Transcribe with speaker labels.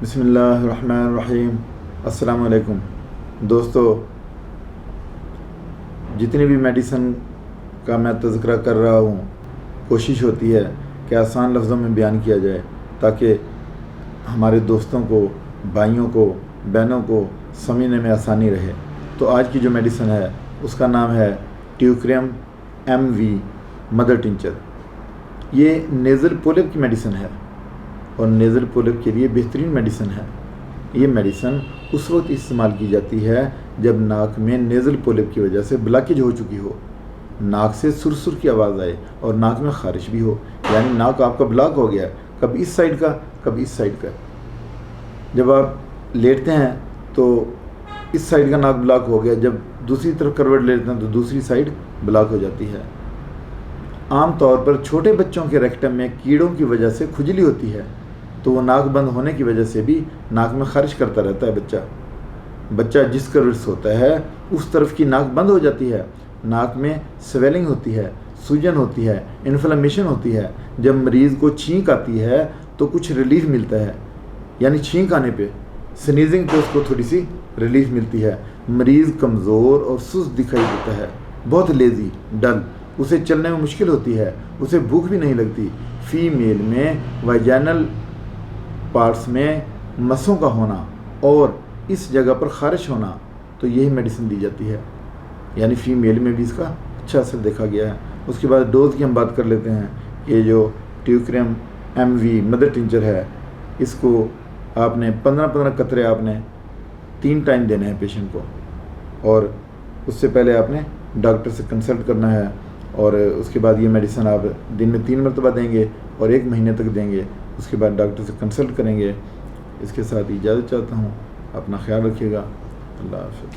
Speaker 1: بسم اللہ الرحمن الرحیم۔ السلام علیکم دوستو، جتنی بھی میڈیسن کا میں تذکرہ کر رہا ہوں، کوشش ہوتی ہے کہ آسان لفظوں میں بیان کیا جائے تاکہ ہمارے دوستوں کو، بھائیوں کو، بہنوں کو سمجھنے میں آسانی رہے۔ تو آج کی جو میڈیسن ہے اس کا نام ہے ٹیوکریم MV مدر ٹنچر۔ یہ نیزل پولپ کی میڈیسن ہے اور نیزل پولپ کے لیے بہترین میڈیسن ہے۔ یہ میڈیسن اس وقت استعمال کی جاتی ہے جب ناک میں نیزل پولپ کی وجہ سے بلاکیج ہو چکی ہو، ناک سے سر کی آواز آئے اور ناک میں خارش بھی ہو، یعنی ناک آپ کا بلاک ہو گیا، کبھی اس سائیڈ کا کبھی اس سائیڈ کا۔ جب آپ لیٹتے ہیں تو اس سائیڈ کا ناک بلاک ہو گیا، جب دوسری طرف کروٹ لیتے ہیں تو دوسری سائیڈ بلاک ہو جاتی ہے۔ عام طور پر چھوٹے بچوں کے ریکٹم میں کیڑوں کی وجہ سے کھجلی ہوتی ہے، تو وہ ناک بند ہونے کی وجہ سے بھی ناک میں خارش کرتا رہتا ہے۔ بچہ جس کروٹ سے ہوتا ہے اس طرف کی ناک بند ہو جاتی ہے، ناک میں سویلنگ ہوتی ہے، سوجن ہوتی ہے، انفلیمیشن ہوتی ہے۔ جب مریض کو چھینک آتی ہے تو کچھ ریلیف ملتا ہے، یعنی چھینک آنے پہ، سنیزنگ پہ اس کو تھوڑی سی ریلیف ملتی ہے۔ مریض کمزور اور سست دکھائی دیتا ہے، بہت لیزی، ڈل، اسے چلنے میں مشکل ہوتی ہے، اسے بھوک بھی نہیں لگتی۔ فیمیل میں ویجینل پارٹس میں مسوں کا ہونا اور اس جگہ پر خارش ہونا، تو یہی میڈیسن دی جاتی ہے، یعنی فیمیل میں بھی اس کا اچھا اثر دیکھا گیا ہے۔ اس کے بعد ڈوز کی ہم بات کر لیتے ہیں۔ یہ جو ٹیوکریم MV مدر ٹنچر ہے، اس کو آپ نے 15 قطرے آپ نے 3 ٹائم دینے ہیں پیشنٹ کو، اور اس سے پہلے آپ نے ڈاکٹر سے کنسلٹ کرنا ہے، اور اس کے بعد یہ میڈیسن آپ دن میں 3 مرتبہ دیں گے اور 1 مہینے تک دیں گے۔ اس کے بعد ڈاکٹر سے کنسلٹ کریں گے۔ اس کے ساتھ اجازت چاہتا ہوں، اپنا خیال رکھیے گا۔ اللہ حافظ۔